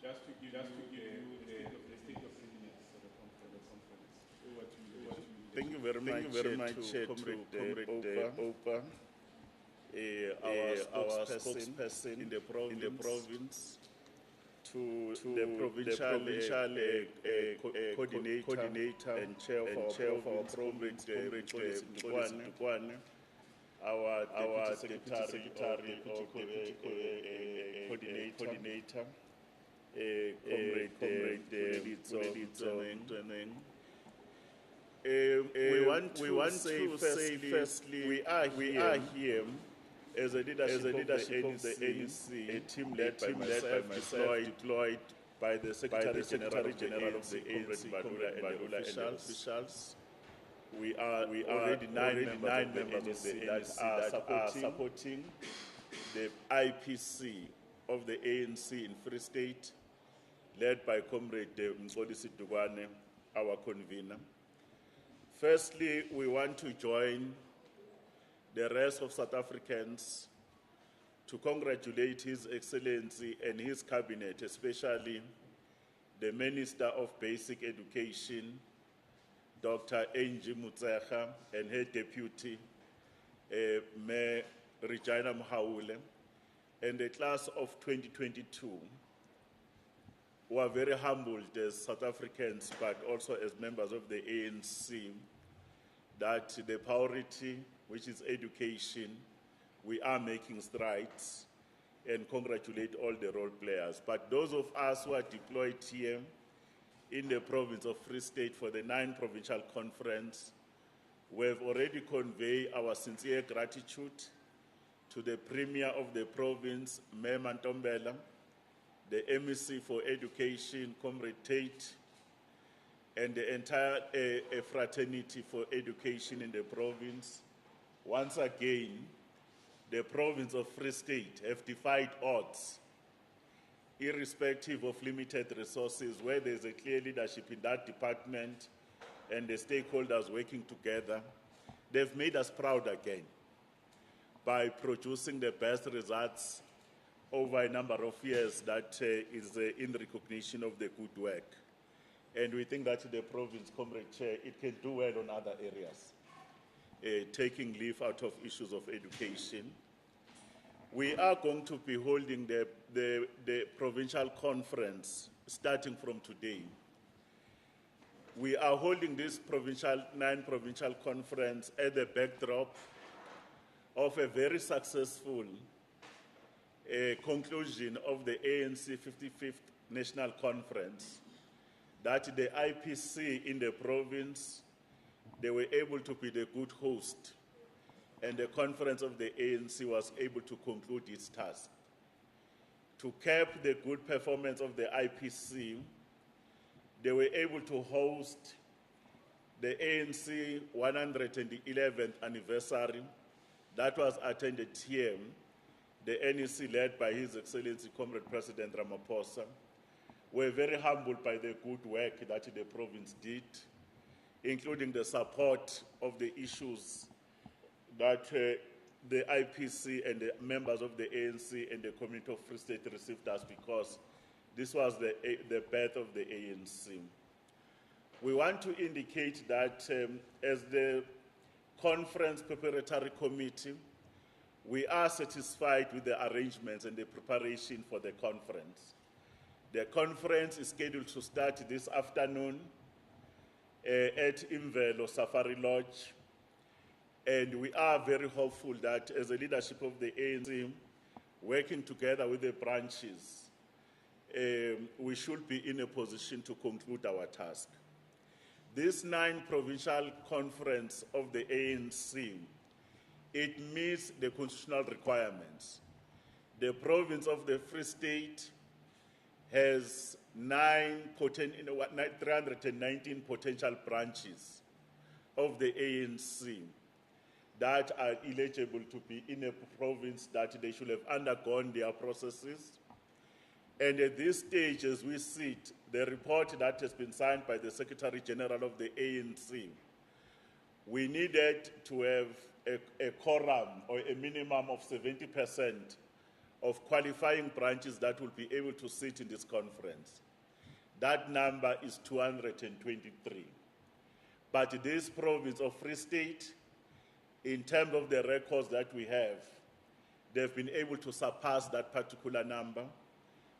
just to give you the state of readiness for the conference. Over to you. Thank you very much, Comrade Opa, our spokesperson in the province, to the provincial coordinator and chair of our province, Comrade our deputy secretary or coordinator, Comrade we want to say firstly, we are here as a leadership of the ANC, a team led by myself, deployed by the Secretary General of the ANC, Comrade Badula, and the officials. We are already nine members of the ANC that are supporting the IPC of the ANC in Free State, led by Comrade Mxolisi Dugwane, our convener. Firstly, we want to join the rest of South Africans to congratulate His Excellency and his cabinet, especially the Minister of Basic Education, Dr. Angie Mutsecha, and her deputy, Mayor Regina Mhaule, and the class of 2022. We are very humbled as South Africans, but also as members of the ANC, that the priority, which is education, we are making strides, and congratulate all the role players. But those of us who are deployed here in the province of Free State for the 9th Provincial Conference, we have already conveyed our sincere gratitude to the Premier of the province, Mayor Mantombela, the MEC for Education, Comrade Tate, and the entire fraternity for education in the province. Once again, the province of Free State have defied odds, irrespective of limited resources, where there's a clear leadership in that department and the stakeholders working together. They've made us proud again by producing the best results over a number of years that is in recognition of the good work. And we think that the province, Comrade Chair, it can do well on other areas, taking leave out of issues of education. We are going to be holding the provincial conference starting from today. We are holding this 9th provincial conference at the backdrop of a very successful conclusion of the ANC 55th National Conference, that the IPC in the province, they were able to be the good host, and the conference of the ANC was able to conclude its task. To cap the good performance of the IPC, they were able to host the ANC 111th anniversary that was attended here, the NEC led by His Excellency Comrade President Ramaphosa. We're very humbled by the good work that the province did, including the support of the issues that the IPC and the members of the ANC and the community of Free State received us, because this was the birth of the ANC. We want to indicate that as the conference preparatory committee, we are satisfied with the arrangements and the preparation for the conference. The conference is scheduled to start this afternoon at Imvelo Safari Lodge, and we are very hopeful that as a leadership of the ANC, working together with the branches, we should be in a position to conclude our task. This 9th provincial conference of the ANC, it meets the constitutional requirements. The province of the Free State has 319 potential branches of the ANC. that are eligible to be in a province that they should have undergone their processes. And at this stage, as we sit, the report that has been signed by the Secretary General of the ANC, we needed to have a quorum or a minimum of 70% of qualifying branches that will be able to sit in this conference. That number is 223. But this province of Free State, in terms of the records that we have, they've been able to surpass that particular number.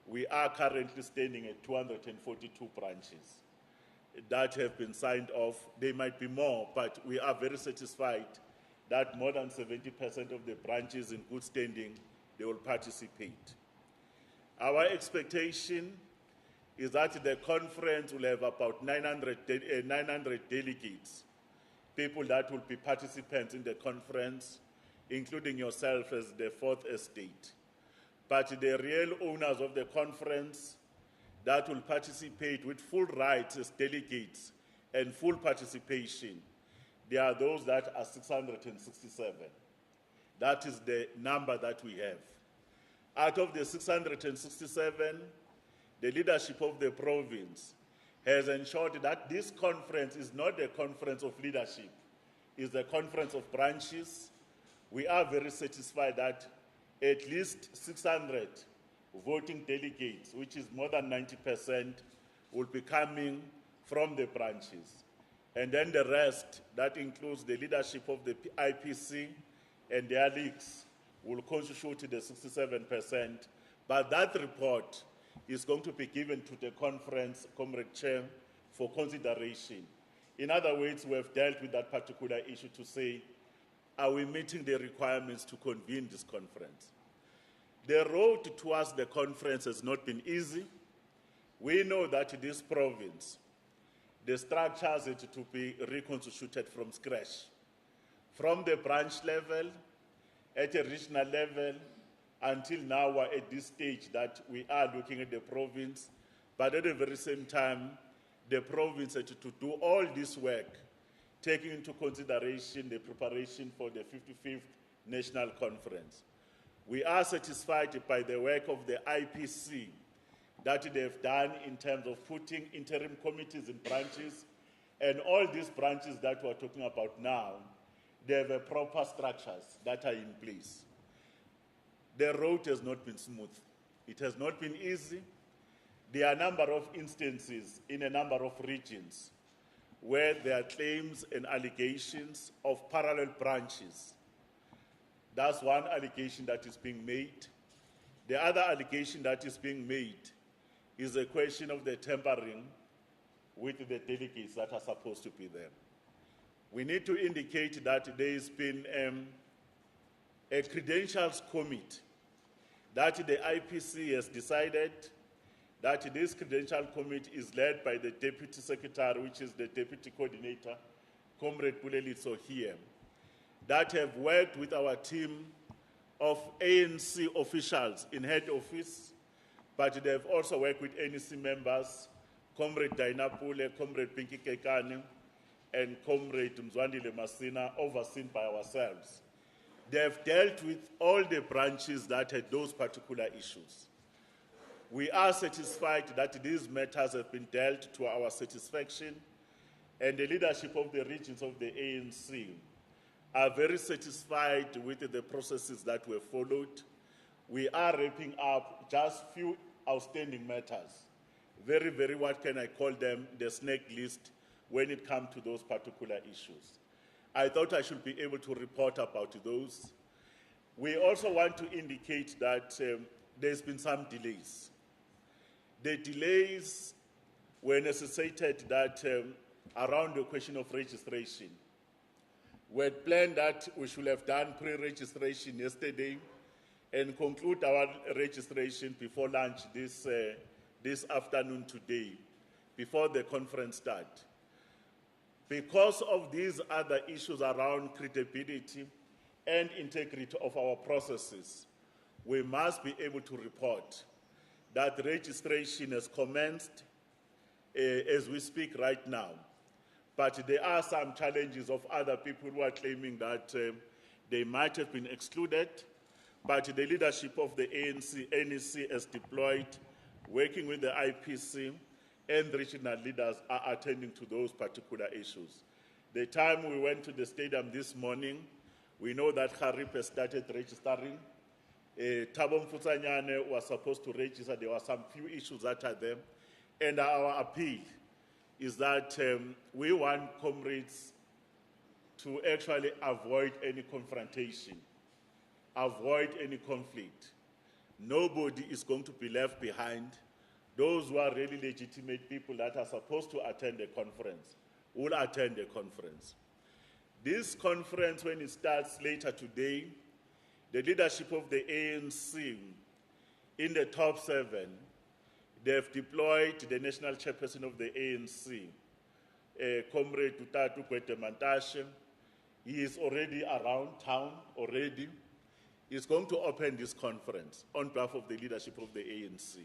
We are currently standing at 242 branches that have been signed off. There might be more, but we are very satisfied that more than 70% of the branches in good standing, they will participate. Our expectation is that the conference will have about 900 delegates, people that will be participants in the conference, including yourself as the fourth estate. But the real owners of the conference that will participate with full rights as delegates and full participation, they are those that are 667. That is the number that we have. Out of the 667, the leadership of the province has ensured that this conference is not a conference of leadership, it's a conference of branches. We are very satisfied that at least 600 voting delegates, which is more than 90%, will be coming from the branches. And then the rest, that includes the leadership of the IPC and their leagues, will constitute the 67%. But that report is going to be given to the conference, Comrade Chair, for consideration. In other words, we have dealt with that particular issue to say, are we meeting the requirements to convene this conference? The road towards the conference has not been easy. We know that this province, the structures are to be reconstituted from scratch. From the branch level, at a regional level, until now we're at this stage that we are looking at the province, but at the very same time, the province had to do all this work, taking into consideration the preparation for the 55th National Conference. We are satisfied by the work of the IPC that they've done in terms of putting interim committees in branches, and all these branches that we're talking about now, they have proper structures that are in place. The road has not been smooth. It has not been easy. There are a number of instances in a number of regions where there are claims and allegations of parallel branches. That's one allegation that is being made. The other allegation that is being made is a question of the tampering with the delegates that are supposed to be there. We need to indicate that there has been a credentials committee that the IPC has decided that this credential committee is led by the Deputy Secretary, which is the Deputy Coordinator, Comrade Pulelitso here, that have worked with our team of ANC officials in head office, but they have also worked with ANC members, Comrade Dainapule, Comrade Pinky Kekane, and Comrade Mzwandile Masina, overseen by ourselves. They have dealt with all the branches that had those particular issues. We are satisfied that these matters have been dealt to our satisfaction, and the leadership of the regions of the ANC are very satisfied with the processes that were followed. We are wrapping up just few outstanding matters. Very, what can I call them, the snake list when it comes to those particular issues. I thought I should be able to report about those. We also want to indicate that there's been some delays. The delays were necessitated that around the question of registration. We had planned that we should have done pre-registration yesterday and conclude our registration before lunch this afternoon today, before the conference starts. Because of these other issues around credibility and integrity of our processes, we must be able to report that registration has commenced as we speak right now. But there are some challenges of other people who are claiming that they might have been excluded, but the leadership of the ANC, NEC is deployed, working with the IPC, and the regional leaders are attending to those particular issues. The time we went to the stadium this morning, we know that Harip has started registering. Thabo Mfutsanyane was supposed to register. There were some few issues that are there. And our appeal is that we want comrades to actually avoid any confrontation, avoid any conflict. Nobody is going to be left behind. Those who are really legitimate people that are supposed to attend the conference will attend the conference. This conference, when it starts later today, the leadership of the ANC in the top 7, they've deployed the national chairperson of the ANC, Comrade Tutatu Kwetemantashe. He is already around town already. He's going to open this conference on behalf of the leadership of the ANC.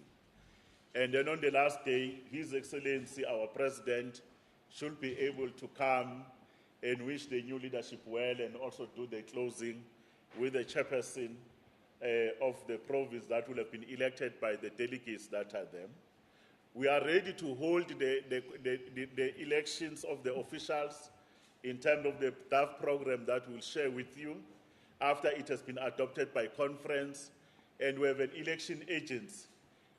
And then on the last day, His Excellency, our President, should be able to come and wish the new leadership well and also do the closing with the chairperson of the province that will have been elected by the delegates that are there. We are ready to hold the elections of the officials in terms of the staff program that we'll share with you after it has been adopted by conference. And we have an election agent,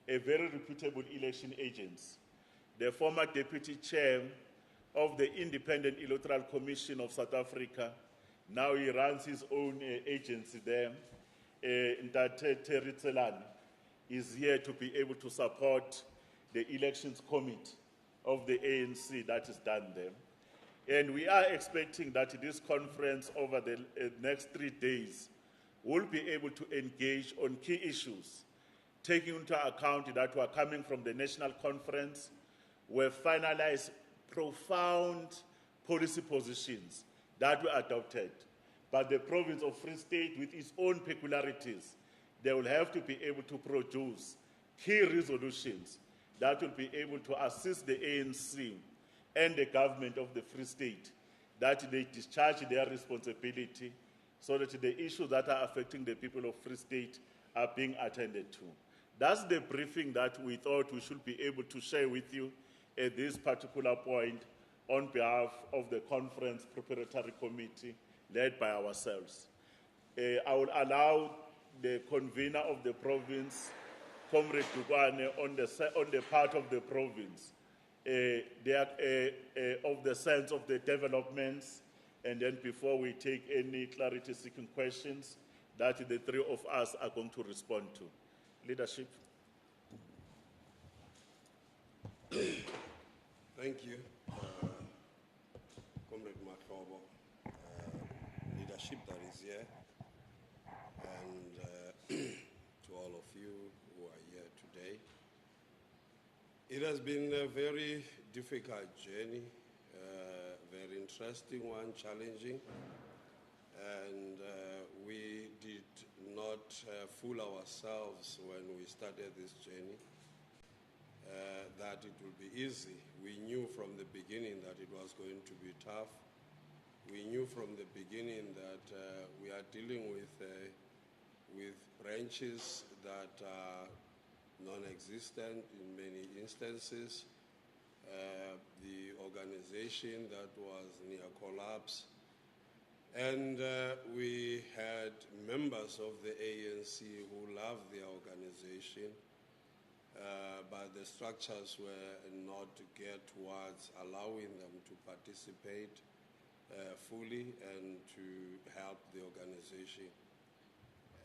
a very reputable election agent, the former deputy chair of the Independent Electoral Commission of South Africa. Now he runs his own agency there. Ntate Terry Tselane is here to be able to support the elections committee of the ANC that is done there. And we are expecting that this conference over the next 3 days will be able to engage on key issues, taking into account that we are coming from the national conference. We've finalized profound policy positions that were adopted. But the province of Free State, with its own peculiarities, they will have to be able to produce key resolutions that will be able to assist the ANC and the government of the Free State, that they discharge their responsibility so that the issues that are affecting the people of Free State are being attended to. That's the briefing that we thought we should be able to share with you at this particular point on behalf of the conference preparatory committee led by ourselves. I will allow the convener of the province, Comrade Dukwane, on the part of the province, of the sense of the developments, and then before we take any clarity-seeking questions, that the 3 of us are going to respond to. Leadership. Thank you, Comrade Makhobo, leadership that is here, and to all of you who are here today. It has been a very difficult journey, very interesting one, challenging, and we did not fool ourselves when we started this journey. That it will be easy. We knew from the beginning that it was going to be tough. We knew from the beginning that we are dealing with branches that are non-existent in many instances. The organization that was near collapse. And we had members of the ANC who loved their organization, but the structures were not geared towards allowing them to participate fully and to help the organization.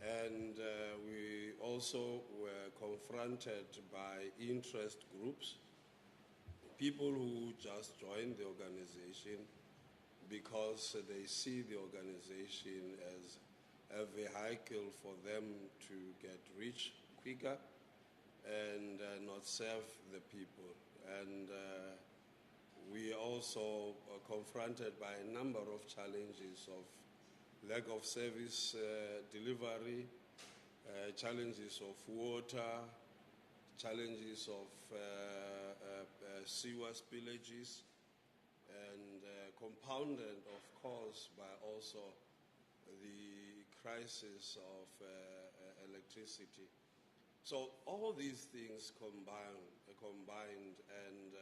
And we also were confronted by interest groups, people who just joined the organization because they see the organization as a vehicle for them to get rich quicker and not serve the people. And we also are confronted by a number of challenges of lack of service delivery, challenges of water, challenges of sewer spillages, and compounded, of course, by also the crisis of electricity. So all these things combined and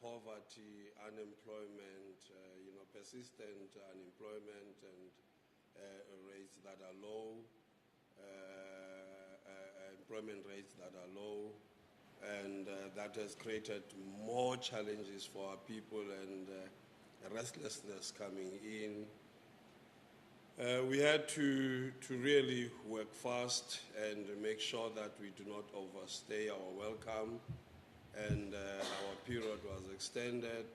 poverty, unemployment, persistent unemployment and rates that are low, employment rates that are low, and that has created more challenges for our people and restlessness coming in. We had to really work fast and make sure that we do not overstay our welcome, and our period was extended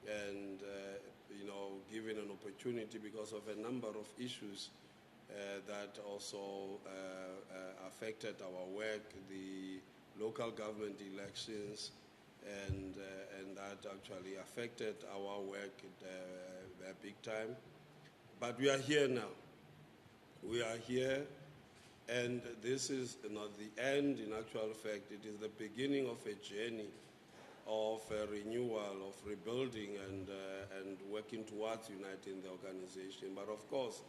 and given an opportunity because of a number of issues that also affected our work, the local government elections, and that actually affected our work big time. But we are here now. We are here, and this is not the end. In actual fact, it is the beginning of a journey of renewal, of rebuilding, and working towards uniting the organization. But of course,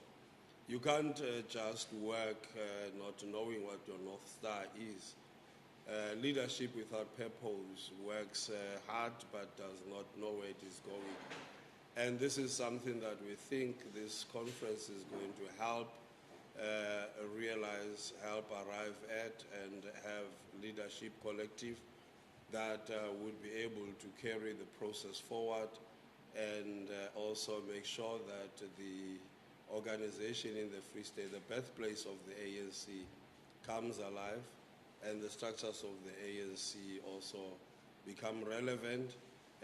you can't just work not knowing what your North Star is. Leadership without purpose works hard but does not know where it is going. And this is something that we think this conference is going to help realize, help arrive at, and have leadership collective that would be able to carry the process forward and also make sure that the organization in the Free State, the birthplace of the ANC, comes alive, and the structures of the ANC also become relevant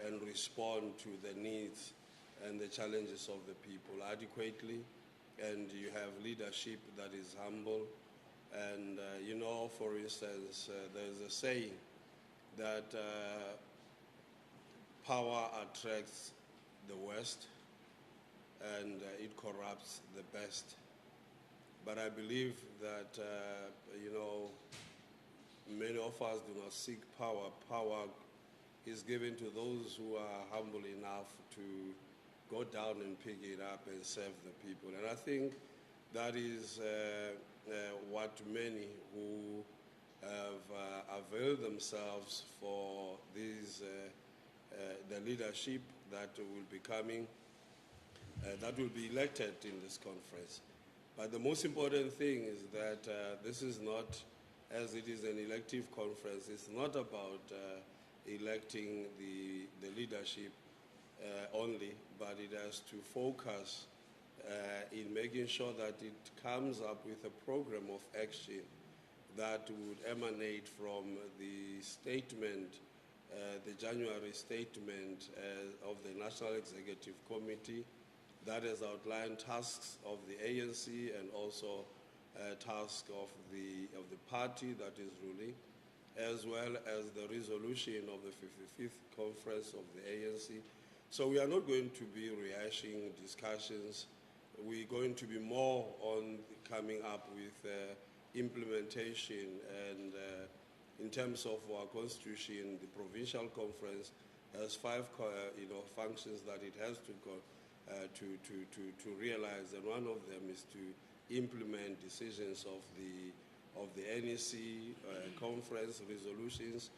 and respond to the needs and the challenges of the people adequately. And you have leadership that is humble. And, for instance, there's a saying that power attracts the worst and it corrupts the best. But I believe that, many of us do not seek power. Power is given to those who are humble enough to go down and pick it up and serve the people. And I think that is what many who have availed themselves for these, the leadership that will be coming, that will be elected in this conference. But the most important thing is that this is not, as it is an elective conference, it's not about electing the leadership only, but it has to focus in making sure that it comes up with a program of action that would emanate from the statement, the January statement of the National Executive Committee that has outlined tasks of the ANC and also tasks of the party that is ruling, as well as the resolution of the 55th conference of the ANC. So we are not going to be rehashing discussions. We're going to be more on coming up with implementation, and in terms of our constitution, the Provincial Conference has 5 functions that it has to realize, and one of them is to implement decisions of the NEC conference resolutions.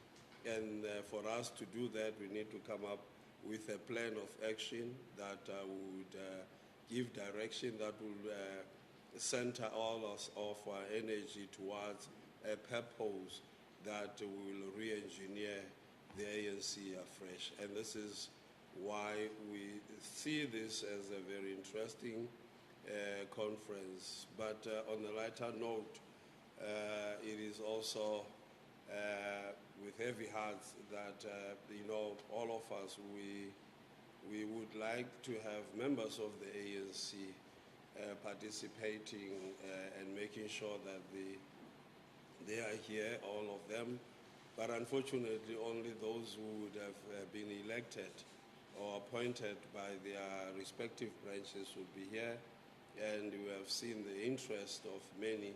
And for us to do that, we need to come up with a plan of action that would give direction, that will center all of our energy towards a purpose that will re-engineer the ANC afresh. And this is why we see this as a very interesting conference. But on the lighter note, it is also with heavy hearts that all of us, we would like to have members of the ANC participating and making sure that they are here, all of them. But unfortunately, only those who would have been elected or appointed by their respective branches would be here. And we have seen the interest of many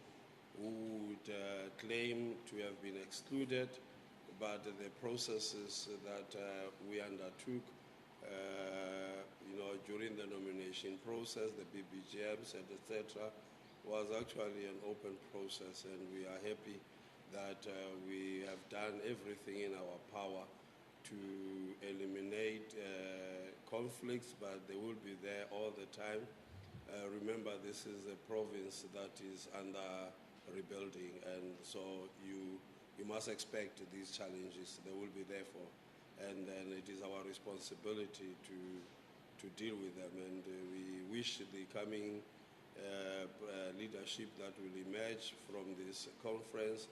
who would claim to have been excluded, but the processes that we undertook during the nomination process, the BBGMs and etc., was actually an open process, and we are happy that we have done everything in our power to eliminate conflicts, but they will be there all the time. Remember, this is a province that is under rebuilding, and so you must expect these challenges. They will be there for, and then it is our responsibility to deal with them. And we wish the coming leadership that will emerge from this conference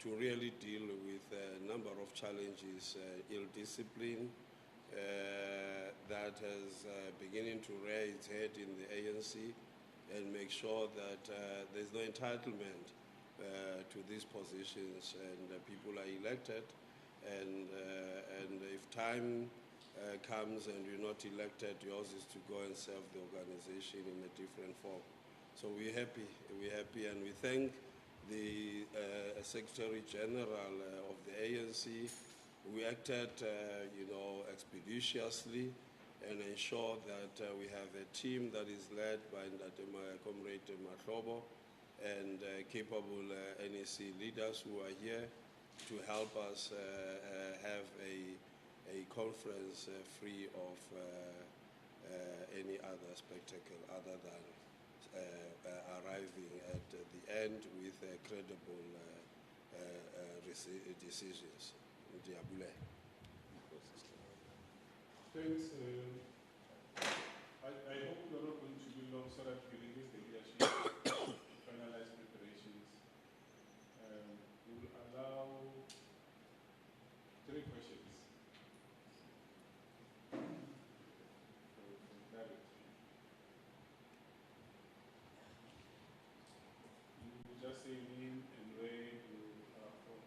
to really deal with a number of challenges, ill discipline that is beginning to rear its head in the ANC, and make sure that there's no entitlement to these positions, and people are elected, and if time comes and you're not elected, yours is to go and serve the organization in a different form. So we're happy, and we thank the Secretary General of the ANC. We acted, expeditiously, and ensure that we have a team that is led by Comrade Mahlobo and capable NEC leaders who are here to help us have a conference free of any other spectacle other than arriving at the end with credible decisions. Thanks. I hope you're not going to be long so that we release the leadership to finalize preparations. We will allow 3 questions. You just say name and where you are from.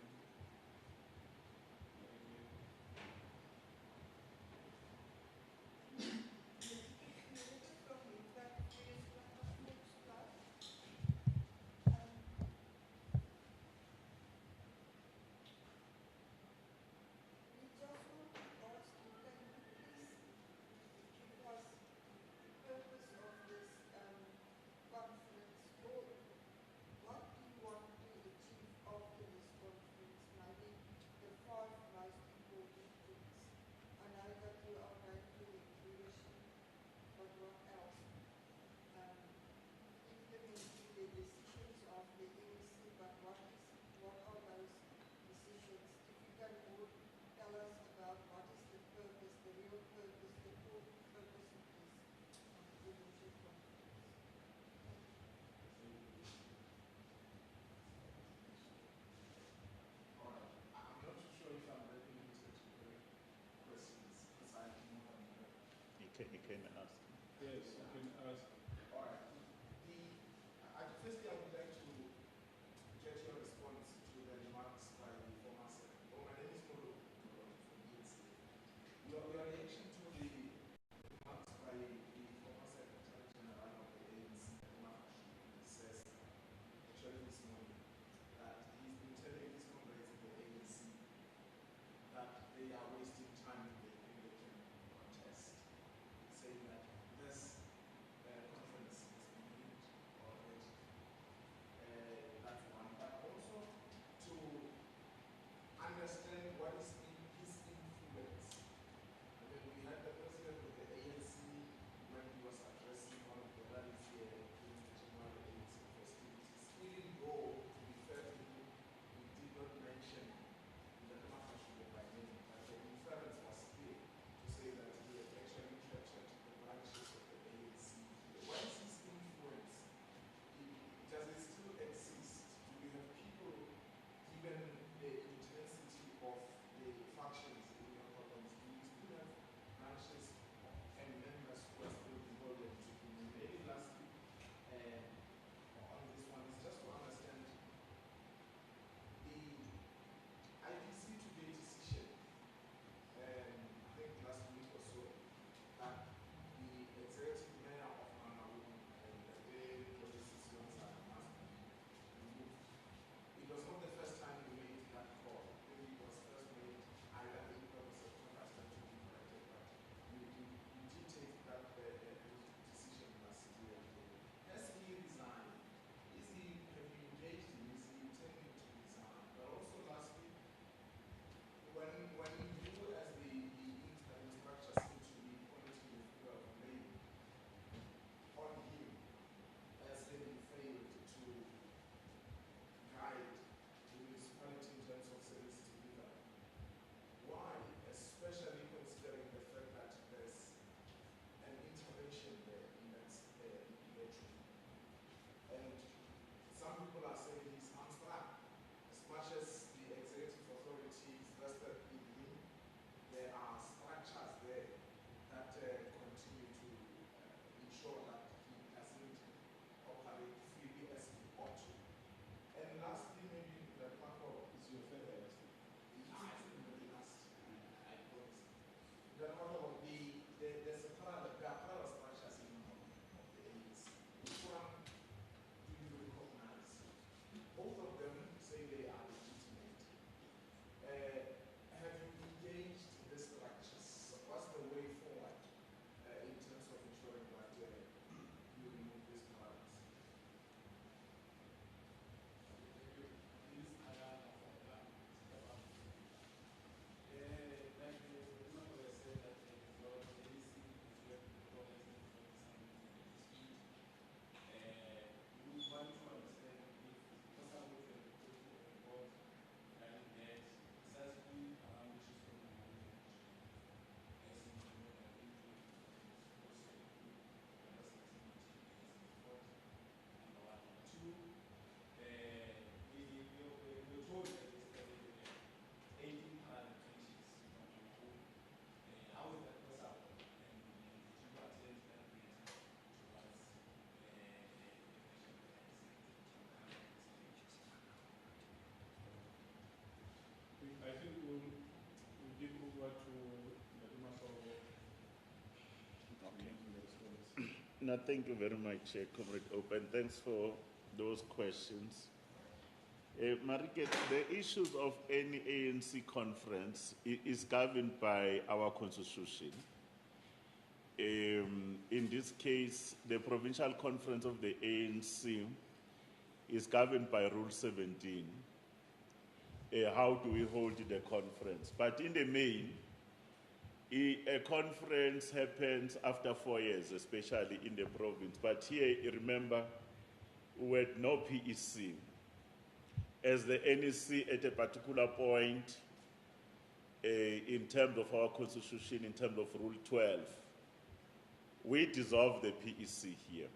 You can ask. Yes, you can ask. All right. Firstly, I would like to get your response to the remarks by the former secretary. Oh, my name is Molo from ANC. Your reaction to the remarks by the former Secretary General of the ANC, who says, actually this morning, that he's been telling his comrades in the ANC that they are wasting time in the election contest, saying that this No, thank you very much, Comrade Open. Thanks for those questions. Marike, the issues of any ANC conference is governed by our constitution. In this case, the Provincial Conference of the ANC is governed by Rule 17. How do we hold the conference? But in the main, a conference happens after 4 years, especially in the province. But here, remember, we had no PEC. As the NEC at a particular point, in terms of our constitution, in terms of Rule 12, we dissolved the PEC here.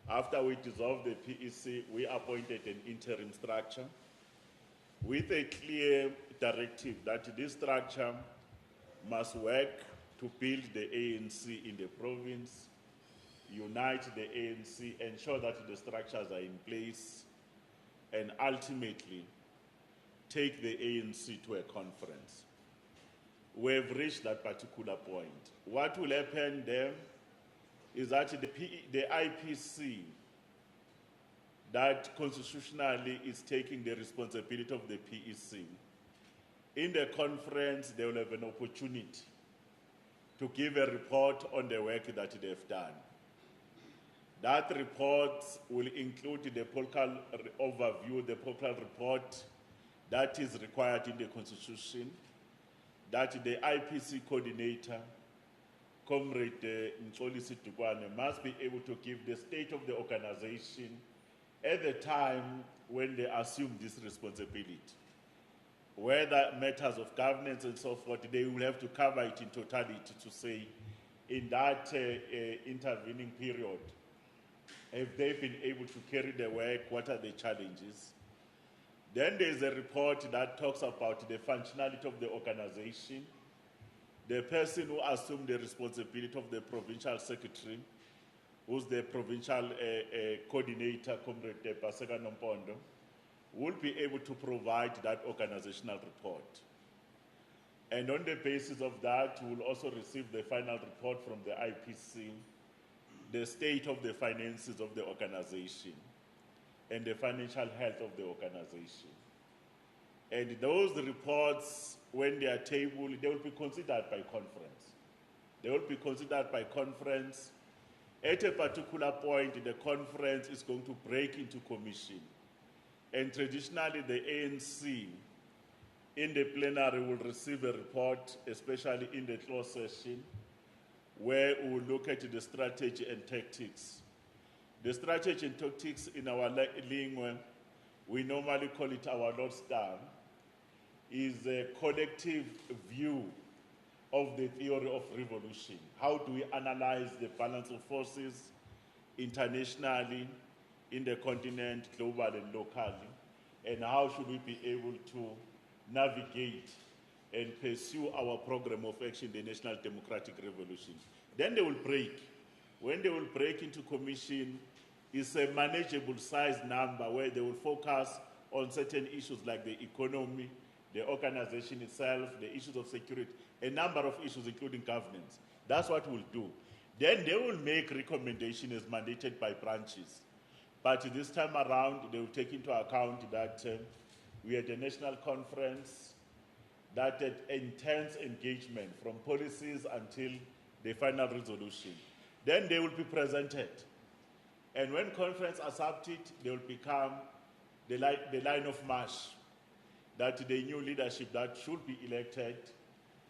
After we dissolved the PEC, we appointed an interim structure with a clear directive that this structure must work to build the ANC in the province, unite the ANC, ensure that the structures are in place, and ultimately take the ANC to a conference. We have reached that particular point. What will happen there is that the IPC, that constitutionally is taking the responsibility of the PEC, in the conference, they will have an opportunity to give a report on the work that they've done. That report will include the political overview, the political report that is required in the Constitution, that the IPC coordinator, Comrade Mxolisi Dukwane, must be able to give the state of the organization at the time when they assume this responsibility. Whether matters of governance and so forth, they will have to cover it in totality to say, in that intervening period, have they been able to carry the work, what are the challenges? Then there's a report that talks about the functionality of the organization, the person who assumed the responsibility of the provincial secretary, who's the provincial coordinator, Comrade Paseka Nompondo, will be able to provide that organizational report. And on the basis of that, we'll also receive the final report from the IPC, the state of the finances of the organization, and the financial health of the organization. And those reports, when they are tabled, they will be considered by conference. They will be considered by conference. At a particular point, the conference is going to break into commission. And traditionally, the ANC in the plenary will receive a report, especially in the closed session, where we will look at the strategy and tactics. The strategy and tactics in our lingo, we normally call it our North Star, is a collective view of the theory of revolution. How do we analyze the balance of forces internationally, in the continent, globally and locally, and how should we be able to navigate and pursue our program of action, the National Democratic Revolution. Then they will break. When they will break into commission, it's a manageable size number where they will focus on certain issues like the economy, the organization itself, the issues of security, a number of issues including governance. That's what we'll do. Then they will make recommendations as mandated by branches. But this time around, they will take into account that we had a national conference that had intense engagement from policies until the final resolution. Then they will be presented. And when conference accepts it, they will become the line of march, that the new leadership that should be elected,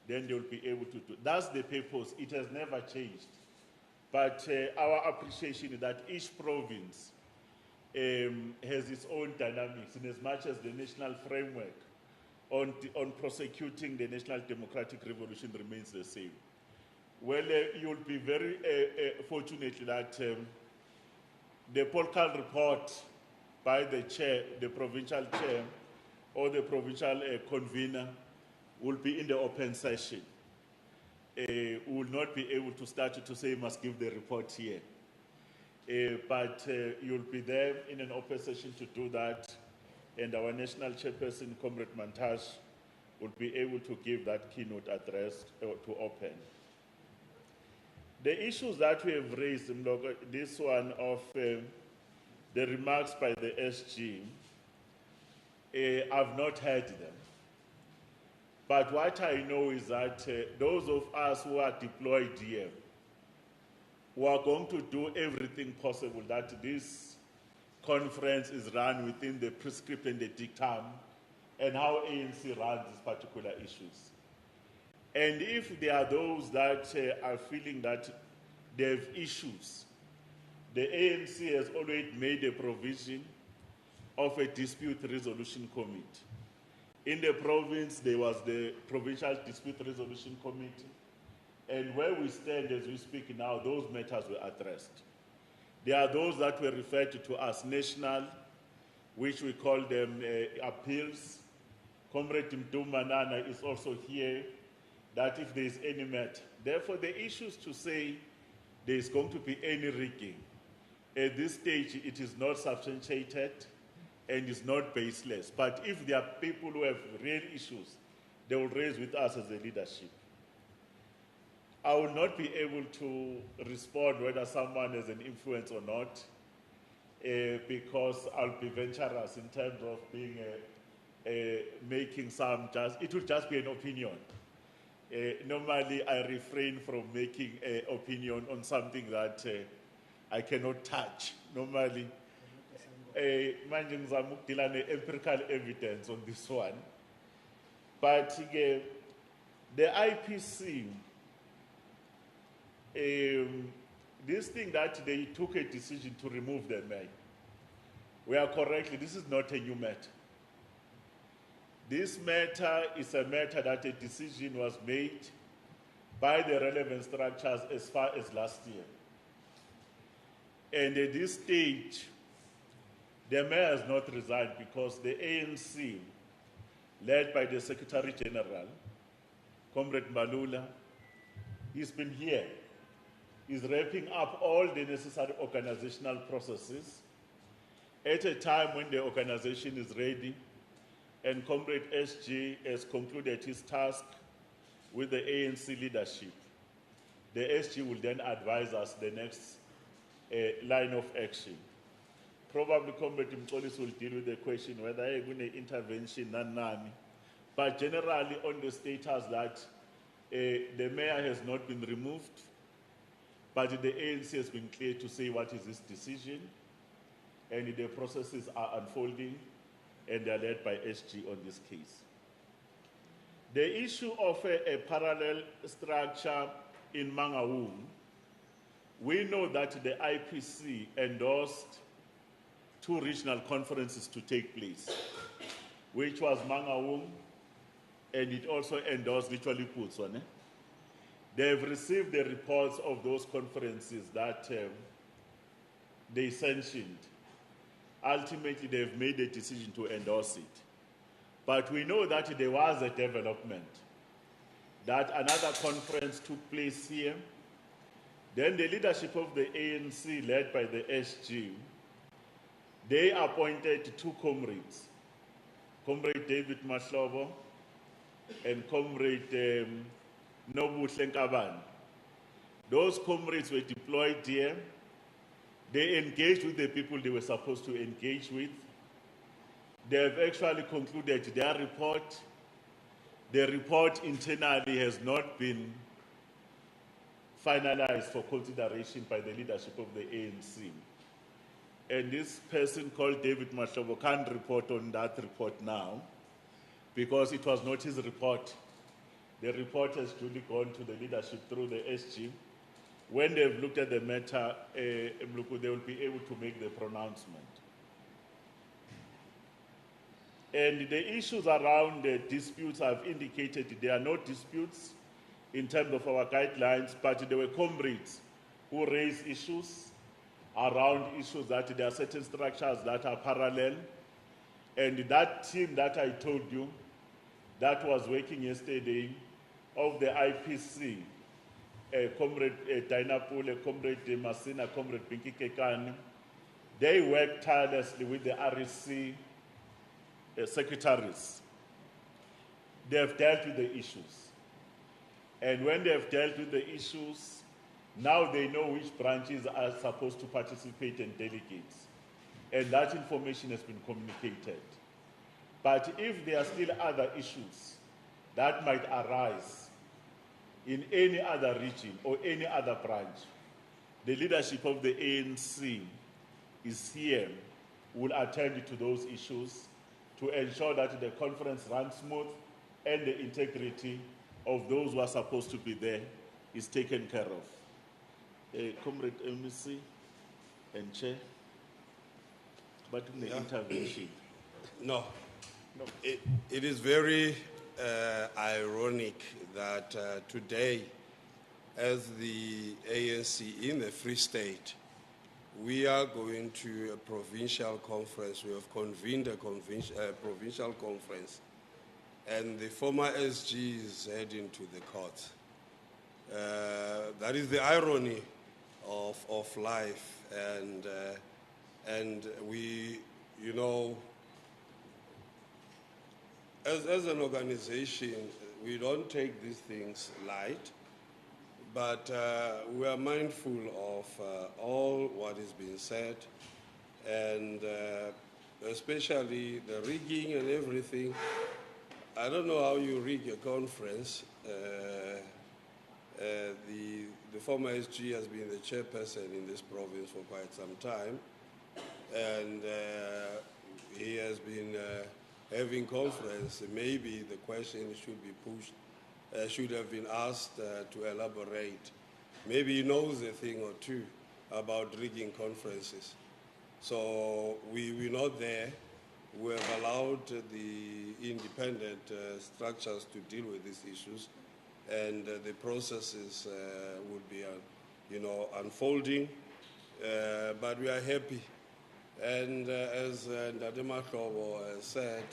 then they will be able to do. That's the purpose. It has never changed. But our appreciation is that each province has its own dynamics, in as much as the national framework on prosecuting the National Democratic Revolution remains the same. Well, you'll be very fortunate that the political report by the chair, the provincial chair, or the provincial convener will be in the open session. We will not be able to start to say you must give the report here. But you'll be there in an open session to do that, and our national chairperson, Comrade Mantash, will be able to give that keynote address to open. The issues that we have raised, Mloko, this one of the remarks by the SG, I've not heard them. But what I know is that those of us who are deployed here, we are going to do everything possible that this conference is run within the prescript and the dictum and how ANC runs these particular issues. And if there are those that are feeling that they have issues, the ANC has already made a provision of a dispute resolution committee. In the province, there was the Provincial Dispute Resolution Committee, and where we stand as we speak now, those matters were addressed. There are those that were referred to as national, which we call them appeals. Comrade Mdu Manana is also here, that if there is any matter. Therefore, the issues to say there is going to be any rigging, at this stage it is not substantiated and is not baseless. But if there are people who have real issues, they will raise with us as a leadership. I will not be able to respond whether someone has an influence or not, because I'll be venturous in terms of being making some it will just be an opinion. Normally, I refrain from making an opinion on something that I cannot touch. Normally, manje ngizama ukudila ne-empirical evidence on this one. But the IPC, this thing that they took a decision to remove them, we are correctly, this is not a new matter. This matter is a matter that a decision was made by the relevant structures as far as last year. And at this stage, the mayor has not resigned because the ANC, led by the Secretary General, Comrade Malula, he's been here. He's wrapping up all the necessary organizational processes at a time when the organization is ready, and Comrade SG has concluded his task with the ANC leadership. The SG will then advise us the next line of action. Probably Comrade Mxolisi will deal with the question whether there will be an intervention, none. But generally on the status that the mayor has not been removed, but the ANC has been clear to say what is his decision, and the processes are unfolding, and they are led by SG on this case. The issue of a parallel structure in Mangaung, we know that the IPC endorsed 2 regional conferences to take place, which was Mangaung, and it also endorsed literally Putswane. They have received the reports of those conferences that they sanctioned. Ultimately, they've made a decision to endorse it. But we know that there was a development, that another conference took place here. Then the leadership of the ANC, led by the SG, they appointed 2 comrades, Comrade David Mahlobo and Comrade Nobuhle Nkabane. Those comrades were deployed here. They engaged with the people they were supposed to engage with. They have actually concluded their report. The report internally has not been finalized for consideration by the leadership of the ANC. And this person called David Mahlobo can't report on that report now because it was not his report. The report has duly gone to the leadership through the SG. When they've looked at the matter, they will be able to make the pronouncement. And the issues around the disputes, I've indicated there are no disputes in terms of our guidelines, but there were comrades who raised issues around issues that there are certain structures that are parallel. And that team that I told you, that was working yesterday, of the IPC, Comrade Dainapule, Comrade Masina, Comrade Pinky Kekani, they worked tirelessly with the REC secretaries. They have dealt with the issues. And when they have dealt with the issues, Now they know which branches are supposed to participate and delegates. And that information has been communicated. But if there are still other issues that might arise in any other region or any other branch, the leadership of the ANC is here, will attend to those issues to ensure that the conference runs smooth and the integrity of those who are supposed to be there is taken care of. Comrade MEC and Chair, but in the intervention. No. It is very ironic that today, as the ANC in the Free State, we are going to a provincial conference. We have convened a provincial conference, and the former SG is heading to the court. That is the irony of life, and we, you know, as an organization, we don't take these things light, but we are mindful of all what is being said, and especially the rigging and everything. I don't know how you rig a conference. The former SG has been the chairperson in this province for quite some time, and he has been having conference. Maybe the question should be pushed, should have been asked to elaborate. Maybe he knows a thing or two about rigging conferences. So we're not there. We have allowed the independent structures to deal with these issues, and the processes would be, unfolding. But we are happy. And as Ndade Mahlobo said,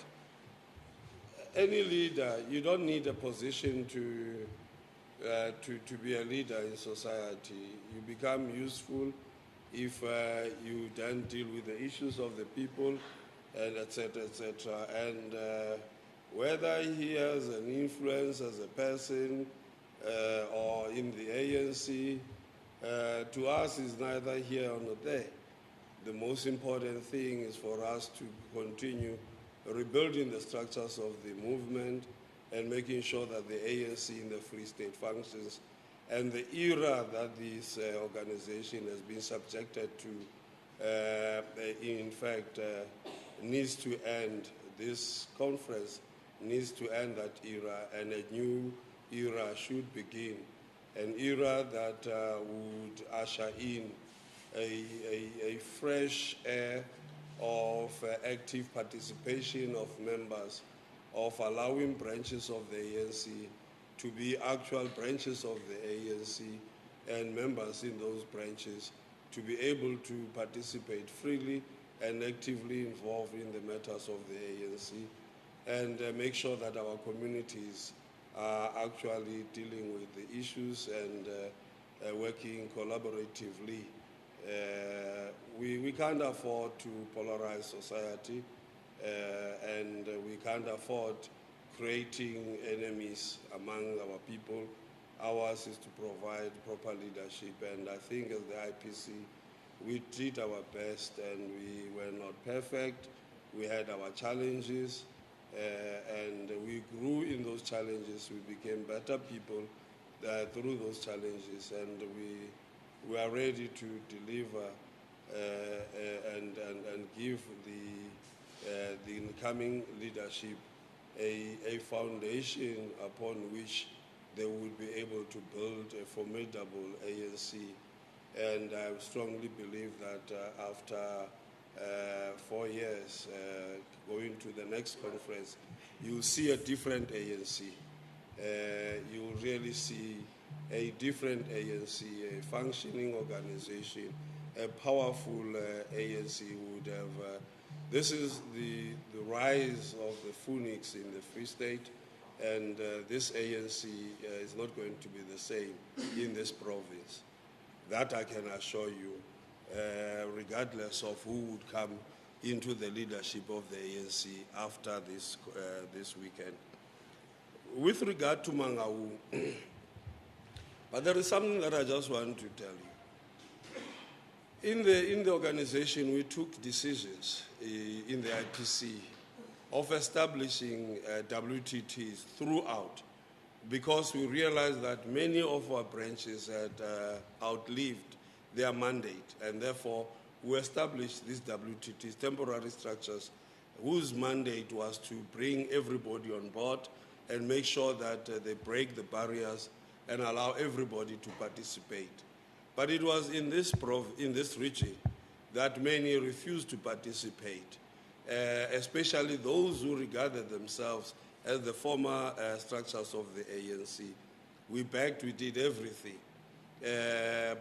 any leader, you don't need a position to be a leader in society. You become useful if you then deal with the issues of the people, and et cetera, et cetera. And whether he has an influence as a person or in the ANC, to us is neither here nor there. The most important thing is for us to continue rebuilding the structures of the movement and making sure that the ANC in the Free State functions. And the era that this organization has been subjected to, in fact, needs to end. This conference needs to end that era, and a new era should begin. An era that would usher in a fresh air of active participation of members, of allowing branches of the ANC to be actual branches of the ANC, and members in those branches to be able to participate freely and actively involved in the matters of the ANC, and make sure that our communities are actually dealing with the issues and working collaboratively. We can't afford to polarize society, and we can't afford creating enemies among our people. Ours is to provide proper leadership, and I think as the IPC, we did our best, and we were not perfect. We had our challenges, and we grew in those challenges. We became better people through those challenges, and we are ready to deliver and give the incoming leadership a foundation upon which they will be able to build a formidable ANC. And I strongly believe that after 4 years, going to the next conference, you'll see a different ANC. You'll really see a different ANC, a functioning organization, a powerful ANC would have. This is the rise of the phoenix in the Free State, and this ANC is not going to be the same in this province. That I can assure you, regardless of who would come into the leadership of the ANC after this weekend. With regard to Mangaung, But there is something that I just want to tell you. In the organization, we took decisions in the IPC of establishing WTTs throughout, because we realized that many of our branches had outlived their mandate, and therefore we established these WTTs, temporary structures, whose mandate was to bring everybody on board and make sure that they break the barriers and allow everybody to participate. But it was in this region that many refused to participate, especially those who regarded themselves as the former structures of the ANC. We begged, we did everything,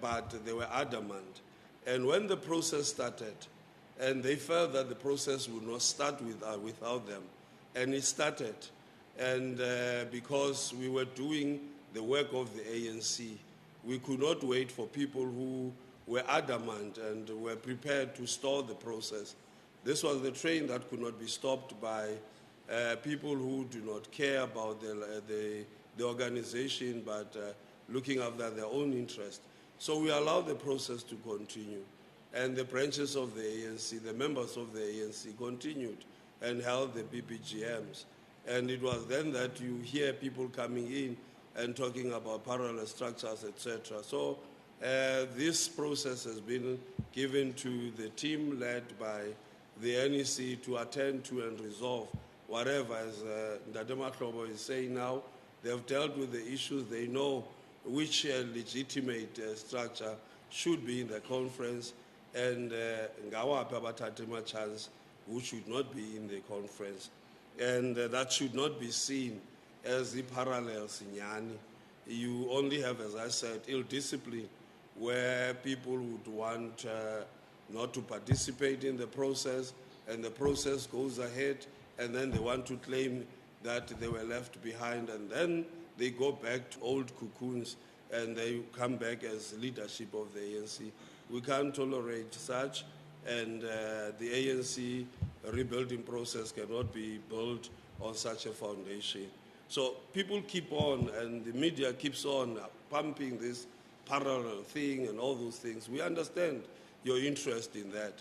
but they were adamant. And when the process started, and they felt that the process would not start without them, and it started, and because we were doing the work of the ANC, we could not wait for people who were adamant and were prepared to stall the process. This was the train that could not be stopped by people who do not care about the organization, but looking after their own interest. So we allowed the process to continue. And the branches of the ANC, the members of the ANC continued and held the BBGMs. And it was then that you hear people coming in and talking about parallel structures, etc. So this process has been given to the team led by the NEC to attend to and resolve whatever, as Ndadema Klobo is saying now. They've dealt with the issues. They know which legitimate structure should be in the conference, and ngawaphi abathatha chance who should not be in the conference. And that should not be seen as the parallels in Yani. You only have, as I said, ill discipline, where people would want not to participate in the process, and the process goes ahead, and then they want to claim that they were left behind, and then they go back to old cocoons, and they come back as leadership of the ANC. We can't tolerate such, and the ANC rebuilding process cannot be built on such a foundation. So people keep on, and the media keeps on pumping this parallel thing and all those things. We understand your interest in that.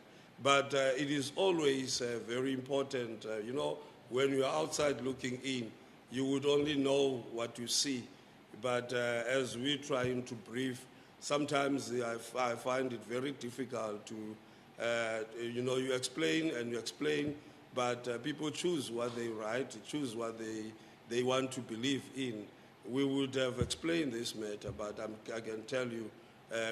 But it is always very important, you know, when you are outside looking in, you would only know what you see. But as we're trying to brief, sometimes I find it very difficult to, you know, you explain and you explain, but people choose what they write, choose what they want to believe in. We would have explained this matter, but I can tell you,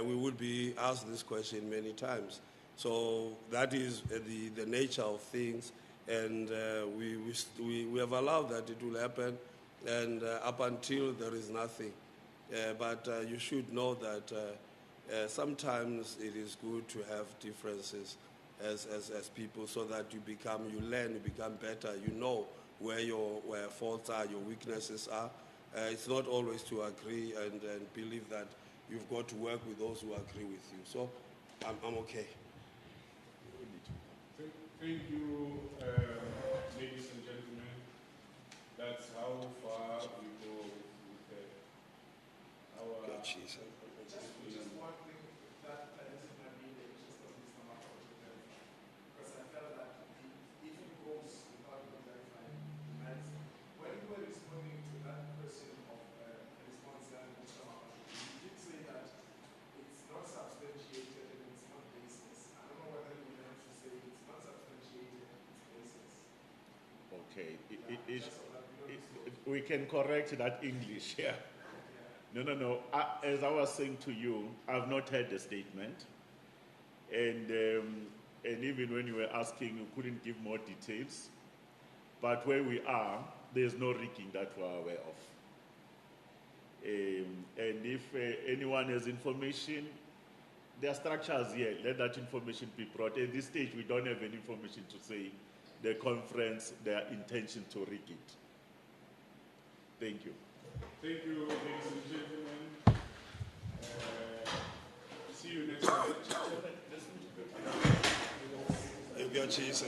we would be asked this question many times. So that is the nature of things, and we have allowed that it will happen, and up until there is nothing. But you should know that sometimes it is good to have differences as people, so that you learn, you become better, you know where your faults are, your weaknesses are. It's not always to agree and believe that you've got to work with those who agree with you. So I'm okay. Thank you, ladies and gentlemen. That's how far we go with our... Jesus. Just one thing that this might be the interest of Mr. Marco to clarify, because I felt that if it goes without clarifying, when you were responding to that question of response that Mr. Marco, you did say that it's not substantiated and it's not baseless. I don't know whether you meant to say it's not substantiated, it's baseless. Okay, we can correct that English, yeah. No. As I was saying to you, I've not heard the statement, and even when you were asking, you couldn't give more details. But where we are, there's no rigging that we're aware of. And if anyone has information, there are structures here. Let that information be brought. At this stage, we don't have any information to say the conference, their intention to rig it. Thank you. Thank you, ladies and gentlemen. See you next time. Thank you, Jesus.